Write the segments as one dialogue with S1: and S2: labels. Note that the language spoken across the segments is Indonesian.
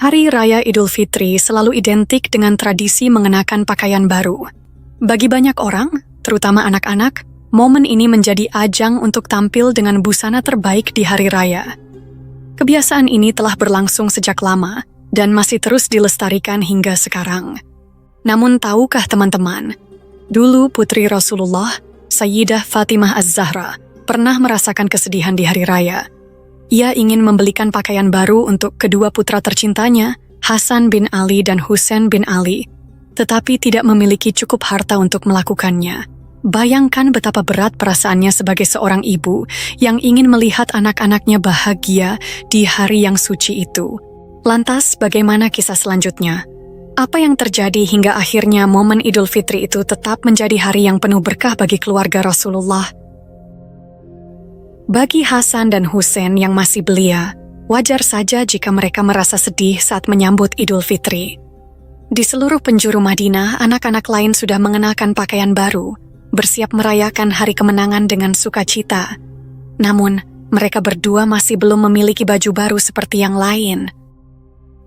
S1: Hari Raya Idul Fitri selalu identik dengan tradisi mengenakan pakaian baru. Bagi banyak orang, terutama anak-anak, momen ini menjadi ajang untuk tampil dengan busana terbaik di hari raya. Kebiasaan ini telah berlangsung sejak lama dan masih terus dilestarikan hingga sekarang. Namun tahukah teman-teman, dulu putri Rasulullah, Sayyidah Fatimah Az-Zahra, pernah merasakan kesedihan di hari raya. Ia ingin membelikan pakaian baru untuk kedua putra tercintanya, Hasan bin Ali dan Husain bin Ali, tetapi tidak memiliki cukup harta untuk melakukannya. Bayangkan betapa berat perasaannya sebagai seorang ibu yang ingin melihat anak-anaknya bahagia di hari yang suci itu. Lantas, bagaimana kisah selanjutnya? Apa yang terjadi hingga akhirnya momen Idul Fitri itu tetap menjadi hari yang penuh berkah bagi keluarga Rasulullah? Bagi Hasan dan Husain yang masih belia, wajar saja jika mereka merasa sedih saat menyambut Idul Fitri. Di seluruh penjuru Madinah, anak-anak lain sudah mengenakan pakaian baru, bersiap merayakan hari kemenangan dengan sukacita. Namun, mereka berdua masih belum memiliki baju baru seperti yang lain.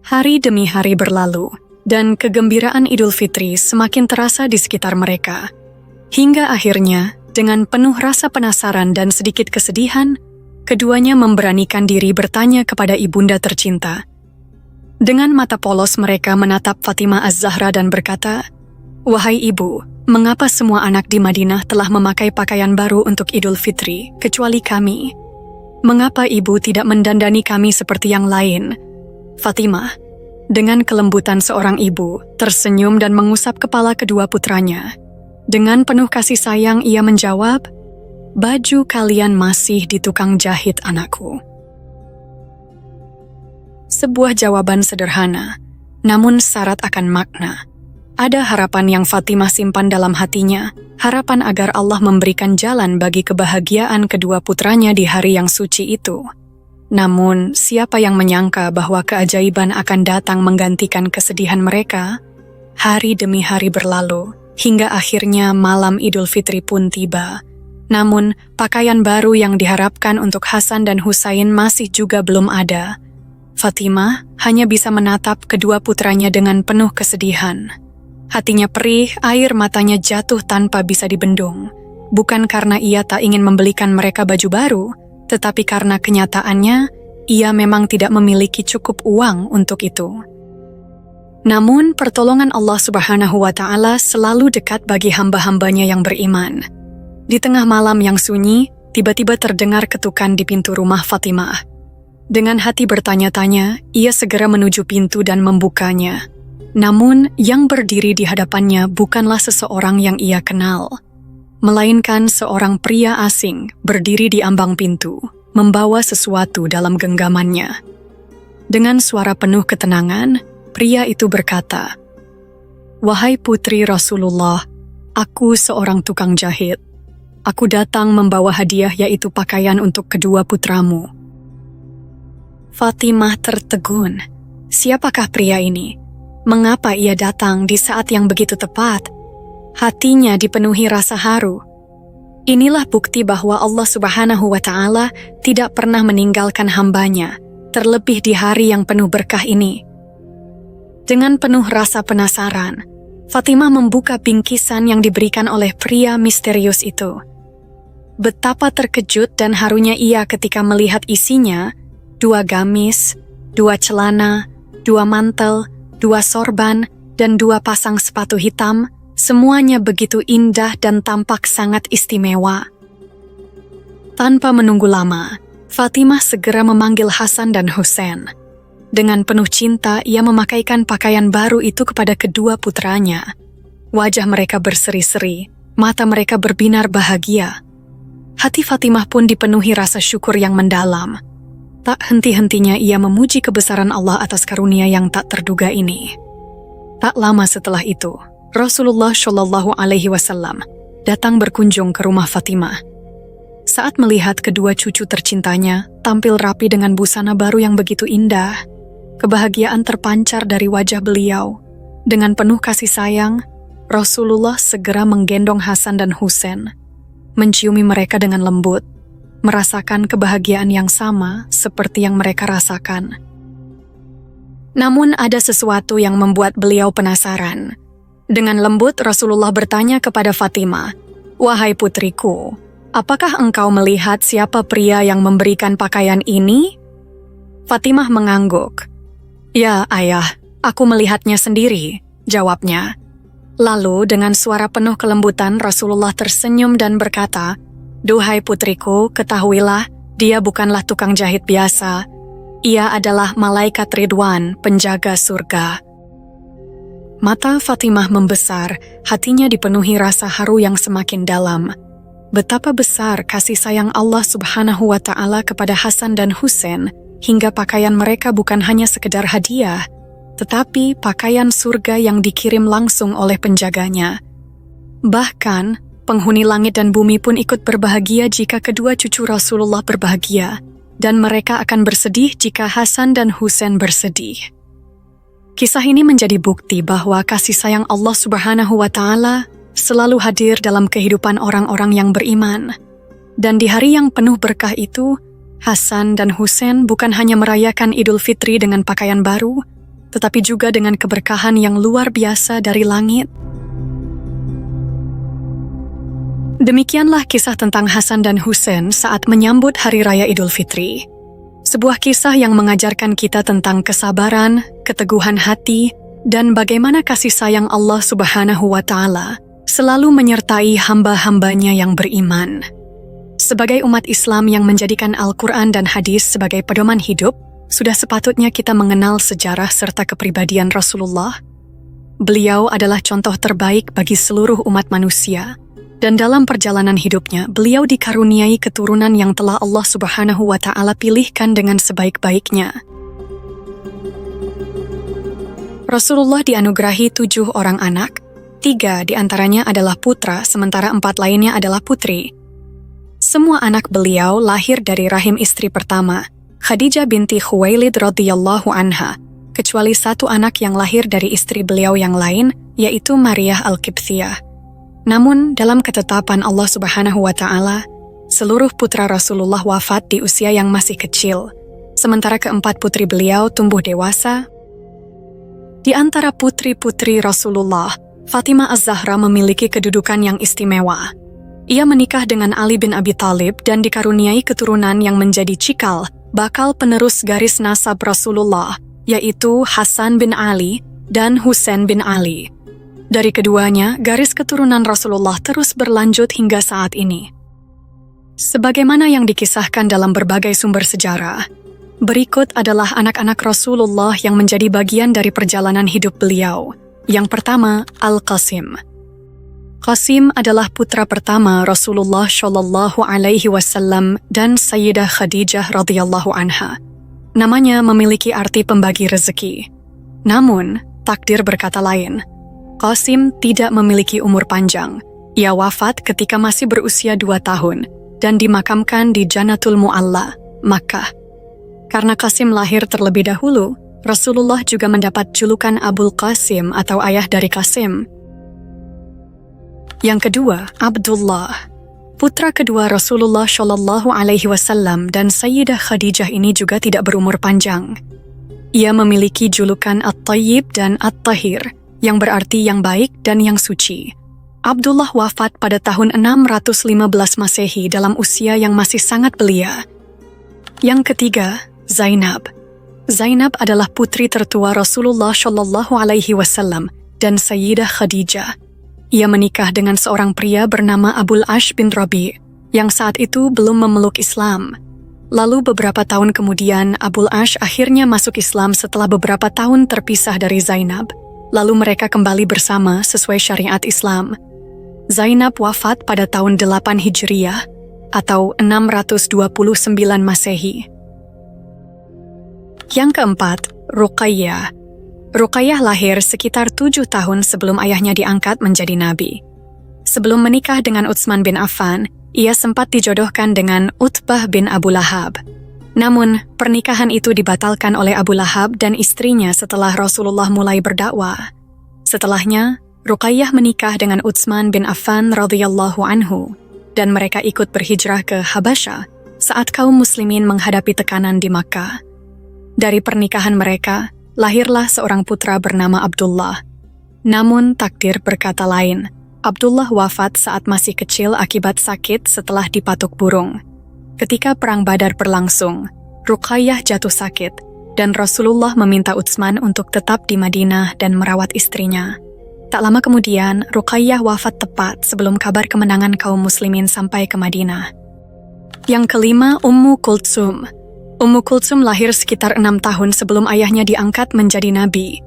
S1: Hari demi hari berlalu, dan kegembiraan Idul Fitri semakin terasa di sekitar mereka. Hingga akhirnya, dengan penuh rasa penasaran dan sedikit kesedihan, keduanya memberanikan diri bertanya kepada ibunda tercinta. Dengan mata polos mereka menatap Fatimah Az-Zahra dan berkata, "Wahai ibu, mengapa semua anak di Madinah telah memakai pakaian baru untuk Idul Fitri, kecuali kami? Mengapa ibu tidak mendandani kami seperti yang lain?" Fatimah, dengan kelembutan seorang ibu, tersenyum dan mengusap kepala kedua putranya. Dengan penuh kasih sayang ia menjawab, "Baju kalian masih di tukang jahit, anakku." Sebuah jawaban sederhana, namun syarat akan makna. Ada harapan yang Fatimah simpan dalam hatinya, harapan agar Allah memberikan jalan bagi kebahagiaan kedua putranya di hari yang suci itu. Namun, siapa yang menyangka bahwa keajaiban akan datang menggantikan kesedihan mereka? Hari demi hari berlalu, hingga akhirnya malam Idul Fitri pun tiba. Namun, pakaian baru yang diharapkan untuk Hasan dan Husain masih juga belum ada. Fatimah hanya bisa menatap kedua putranya dengan penuh kesedihan. Hatinya perih, air matanya jatuh tanpa bisa dibendung. Bukan karena ia tak ingin membelikan mereka baju baru, tetapi karena kenyataannya, ia memang tidak memiliki cukup uang untuk itu. Namun, pertolongan Allah Subhanahu wa Ta'ala selalu dekat bagi hamba-hambanya yang beriman. Di tengah malam yang sunyi, tiba-tiba terdengar ketukan di pintu rumah Fatimah. Dengan hati bertanya-tanya, ia segera menuju pintu dan membukanya. Namun, yang berdiri di hadapannya bukanlah seseorang yang ia kenal, melainkan seorang pria asing berdiri di ambang pintu, membawa sesuatu dalam genggamannya. Dengan suara penuh ketenangan, pria itu berkata, "Wahai putri Rasulullah, aku seorang tukang jahit. Aku datang membawa hadiah yaitu pakaian untuk kedua putramu." Fatimah tertegun. Siapakah pria ini? Mengapa ia datang di saat yang begitu tepat? Hatinya dipenuhi rasa haru. Inilah bukti bahwa Allah Subhanahu wa Ta'ala tidak pernah meninggalkan hambanya, terlebih di hari yang penuh berkah ini. Dengan penuh rasa penasaran, Fatimah membuka bingkisan yang diberikan oleh pria misterius itu. Betapa terkejut dan harunya ia ketika melihat isinya, 2 gamis, 2 celana, 2 mantel, 2 sorban, dan 2 pasang sepatu hitam, semuanya begitu indah dan tampak sangat istimewa. Tanpa menunggu lama, Fatimah segera memanggil Hasan dan Husain. Dengan penuh cinta, ia memakaikan pakaian baru itu kepada kedua putranya. Wajah mereka berseri-seri, mata mereka berbinar bahagia. Hati Fatimah pun dipenuhi rasa syukur yang mendalam. Tak henti-hentinya ia memuji kebesaran Allah atas karunia yang tak terduga ini. Tak lama setelah itu, Rasulullah Shallallahu Alaihi Wasallam datang berkunjung ke rumah Fatimah. Saat melihat kedua cucu tercintanya tampil rapi dengan busana baru yang begitu indah, kebahagiaan terpancar dari wajah beliau. Dengan penuh kasih sayang, Rasulullah segera menggendong Hasan dan Husain, menciumi mereka dengan lembut, merasakan kebahagiaan yang sama seperti yang mereka rasakan. Namun ada sesuatu yang membuat beliau penasaran. Dengan lembut Rasulullah bertanya kepada Fatimah, "Wahai putriku, apakah engkau melihat siapa pria yang memberikan pakaian ini?" Fatimah mengangguk. "Ya, ayah, aku melihatnya sendiri," jawabnya. Lalu dengan suara penuh kelembutan Rasulullah tersenyum dan berkata, "Duhai putriku, ketahuilah, dia bukanlah tukang jahit biasa. Ia adalah malaikat Ridwan, penjaga surga." Mata Fatimah membesar, hatinya dipenuhi rasa haru yang semakin dalam. Betapa besar kasih sayang Allah Subhanahu wa Ta'ala kepada Hasan dan Husain, hingga pakaian mereka bukan hanya sekedar hadiah, tetapi pakaian surga yang dikirim langsung oleh penjaganya. Bahkan, penghuni langit dan bumi pun ikut berbahagia jika kedua cucu Rasulullah berbahagia, dan mereka akan bersedih jika Hasan dan Husain bersedih. Kisah ini menjadi bukti bahwa kasih sayang Allah Subhanahu wa Ta'ala selalu hadir dalam kehidupan orang-orang yang beriman. Dan di hari yang penuh berkah itu, Hasan dan Husain bukan hanya merayakan Idul Fitri dengan pakaian baru, tetapi juga dengan keberkahan yang luar biasa dari langit. Demikianlah kisah tentang Hasan dan Husain saat menyambut Hari Raya Idul Fitri. Sebuah kisah yang mengajarkan kita tentang kesabaran, keteguhan hati, dan bagaimana kasih sayang Allah Subhanahu wa Ta'ala selalu menyertai hamba-hambanya yang beriman. Sebagai umat Islam yang menjadikan Al-Quran dan hadis sebagai pedoman hidup, sudah sepatutnya kita mengenal sejarah serta kepribadian Rasulullah. Beliau adalah contoh terbaik bagi seluruh umat manusia, dan dalam perjalanan hidupnya, beliau dikaruniai keturunan yang telah Allah Subhanahu wa Ta'ala pilihkan dengan sebaik-baiknya. Rasulullah dianugerahi 7 orang anak, 3 diantaranya adalah putra, sementara 4 lainnya adalah putri. Semua anak beliau lahir dari rahim istri pertama, Khadijah binti Khuwailid radhiyallahu anha, kecuali 1 anak yang lahir dari istri beliau yang lain, yaitu Maryah Al-Qibthiyah. Namun, dalam ketetapan Allah Subhanahu wa Ta'ala, seluruh putra Rasulullah wafat di usia yang masih kecil, sementara keempat putri beliau tumbuh dewasa. Di antara putri-putri Rasulullah, Fatimah Az-Zahra memiliki kedudukan yang istimewa. Ia menikah dengan Ali bin Abi Thalib dan dikaruniai keturunan yang menjadi cikal bakal penerus garis nasab Rasulullah, yaitu Hasan bin Ali dan Husain bin Ali. Dari keduanya, garis keturunan Rasulullah terus berlanjut hingga saat ini. Sebagaimana yang dikisahkan dalam berbagai sumber sejarah, berikut adalah anak-anak Rasulullah yang menjadi bagian dari perjalanan hidup beliau. Yang pertama, Al-Qasim. Qasim adalah putra pertama Rasulullah Shallallahu Alaihi Wasallam dan Sayyidah Khadijah radhiyallahu anha. Namanya memiliki arti pembagi rezeki. Namun, takdir berkata lain. Qasim tidak memiliki umur panjang. Ia wafat ketika masih berusia 2 tahun dan dimakamkan di Jannatul Mu'alla, Makkah. Karena Qasim lahir terlebih dahulu, Rasulullah juga mendapat julukan Abul Qasim atau ayah dari Qasim. Yang kedua, Abdullah. Putra kedua Rasulullah Shallallahu Alaihi Wasallam dan Sayyidah Khadijah ini juga tidak berumur panjang. Ia memiliki julukan At-Tayyib dan At-Tahir, yang berarti yang baik dan yang suci. Abdullah wafat pada tahun 615 Masehi dalam usia yang masih sangat belia. Yang ketiga, Zainab. Zainab adalah putri tertua Rasulullah Shallallahu Alaihi Wasallam dan Sayyidah Khadijah. Ia menikah dengan seorang pria bernama Abul Ash bin Rabi, yang saat itu belum memeluk Islam. Lalu beberapa tahun kemudian, Abul Ash akhirnya masuk Islam setelah beberapa tahun terpisah dari Zainab. Lalu mereka kembali bersama sesuai syariat Islam. Zainab wafat pada tahun 8 Hijriyah atau 629 Masehi. Yang keempat, Ruqayyah. Ruqayyah lahir sekitar 7 tahun sebelum ayahnya diangkat menjadi nabi. Sebelum menikah dengan Utsman bin Affan, ia sempat dijodohkan dengan Utbah bin Abu Lahab. Namun, pernikahan itu dibatalkan oleh Abu Lahab dan istrinya setelah Rasulullah mulai berdakwah. Setelahnya, Ruqayyah menikah dengan Utsman bin Affan radhiyallahu anhu, dan mereka ikut berhijrah ke Habasyah saat kaum muslimin menghadapi tekanan di Makkah. Dari pernikahan mereka, lahirlah seorang putra bernama Abdullah. Namun takdir berkata lain. Abdullah wafat saat masih kecil akibat sakit setelah dipatuk burung. Ketika perang Badar berlangsung, Ruqayyah jatuh sakit dan Rasulullah meminta Utsman untuk tetap di Madinah dan merawat istrinya. Tak lama kemudian, Ruqayyah wafat tepat sebelum kabar kemenangan kaum muslimin sampai ke Madinah. Yang kelima, Ummu Kultsum. Ummu Kultsum lahir sekitar 6 tahun sebelum ayahnya diangkat menjadi nabi.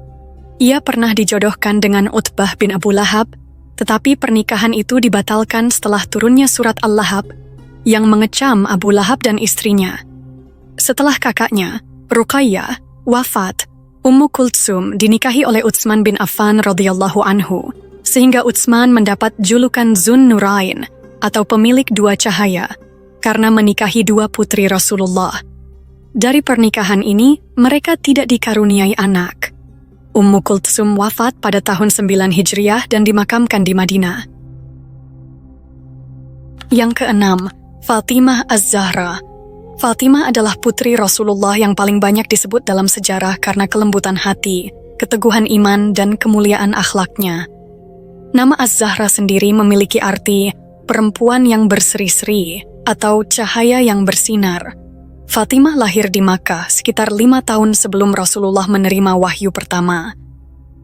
S1: Ia pernah dijodohkan dengan Utbah bin Abu Lahab, tetapi pernikahan itu dibatalkan setelah turunnya surat Al-Lahab yang mengecam Abu Lahab dan istrinya. Setelah kakaknya, Ruqayyah, wafat, Ummu Kultsum dinikahi oleh Utsman bin Affan radhiyallahu anhu, sehingga Utsman mendapat julukan Zun Nurain atau pemilik dua cahaya karena menikahi dua putri Rasulullah. Dari pernikahan ini, mereka tidak dikaruniai anak. Ummu Kultsum wafat pada tahun 9 Hijriah dan dimakamkan di Madinah. Yang keenam, Fatimah Az-Zahra. Fatimah adalah putri Rasulullah yang paling banyak disebut dalam sejarah karena kelembutan hati, keteguhan iman, dan kemuliaan akhlaknya. Nama Az-Zahra sendiri memiliki arti perempuan yang berseri-seri atau cahaya yang bersinar. Fatimah lahir di Makkah sekitar 5 tahun sebelum Rasulullah menerima wahyu pertama.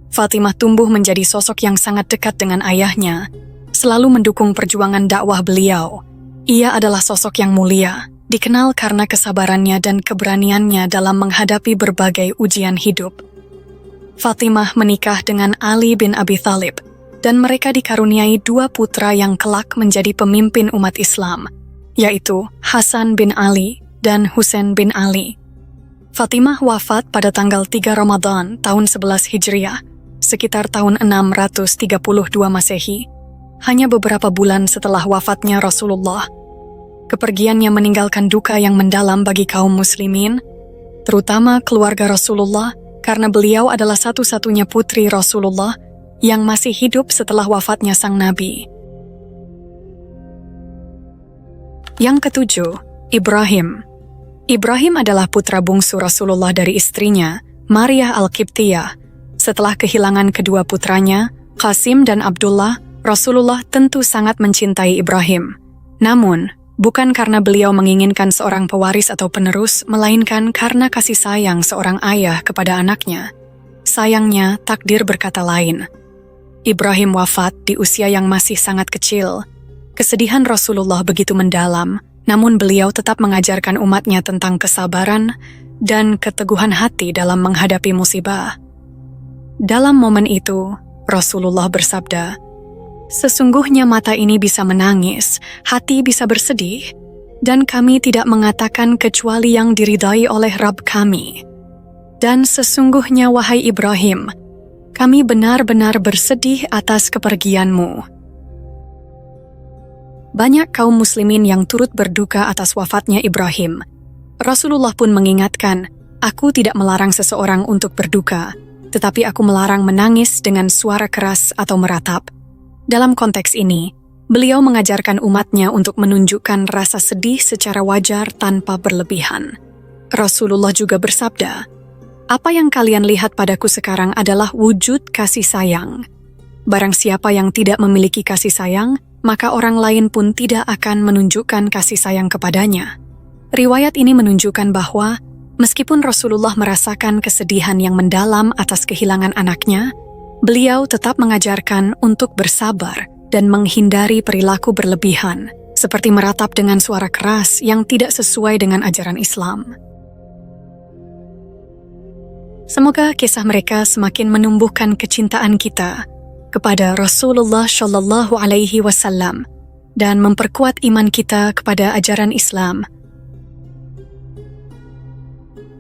S1: Fatimah tumbuh menjadi sosok yang sangat dekat dengan ayahnya, selalu mendukung perjuangan dakwah beliau. Ia adalah sosok yang mulia, dikenal karena kesabarannya dan keberaniannya dalam menghadapi berbagai ujian hidup. Fatimah menikah dengan Ali bin Abi Thalib, dan mereka dikaruniai 2 putra yang kelak menjadi pemimpin umat Islam, yaitu Hasan bin Ali dan Husain bin Ali. Fatimah wafat pada tanggal 3 Ramadan tahun 11 Hijriah, sekitar tahun 632 Masehi, hanya beberapa bulan setelah wafatnya Rasulullah. Kepergiannya meninggalkan duka yang mendalam bagi kaum muslimin, terutama keluarga Rasulullah, karena beliau adalah satu-satunya putri Rasulullah yang masih hidup setelah wafatnya sang Nabi. Yang ketujuh, Ibrahim. Ibrahim adalah putra bungsu Rasulullah dari istrinya, Maryah Al-Qibtiyah. Setelah kehilangan kedua putranya, Qasim dan Abdullah, Rasulullah tentu sangat mencintai Ibrahim. Namun, bukan karena beliau menginginkan seorang pewaris atau penerus, melainkan karena kasih sayang seorang ayah kepada anaknya. Sayangnya, takdir berkata lain. Ibrahim wafat di usia yang masih sangat kecil. Kesedihan Rasulullah begitu mendalam, namun beliau tetap mengajarkan umatnya tentang kesabaran dan keteguhan hati dalam menghadapi musibah. Dalam momen itu, Rasulullah bersabda, "Sesungguhnya mata ini bisa menangis, hati bisa bersedih, dan kami tidak mengatakan kecuali yang diridai oleh Rabb kami. Dan sesungguhnya wahai Ibrahim, kami benar-benar bersedih atas kepergianmu." Banyak kaum muslimin yang turut berduka atas wafatnya Ibrahim. Rasulullah pun mengingatkan, "Aku tidak melarang seseorang untuk berduka, tetapi aku melarang menangis dengan suara keras atau meratap." Dalam konteks ini, beliau mengajarkan umatnya untuk menunjukkan rasa sedih secara wajar tanpa berlebihan. Rasulullah juga bersabda, "Apa yang kalian lihat padaku sekarang adalah wujud kasih sayang. Barang siapa yang tidak memiliki kasih sayang, maka orang lain pun tidak akan menunjukkan kasih sayang kepadanya." Riwayat ini menunjukkan bahwa, meskipun Rasulullah merasakan kesedihan yang mendalam atas kehilangan anaknya, beliau tetap mengajarkan untuk bersabar dan menghindari perilaku berlebihan, seperti meratap dengan suara keras yang tidak sesuai dengan ajaran Islam. Semoga kisah mereka semakin menumbuhkan kecintaan kita kepada Rasulullah Shallallahu Alaihi Wasallam dan memperkuat iman kita kepada ajaran Islam.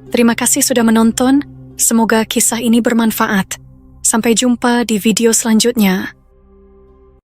S1: Terima kasih sudah menonton. Semoga kisah ini bermanfaat. Sampai jumpa di video selanjutnya.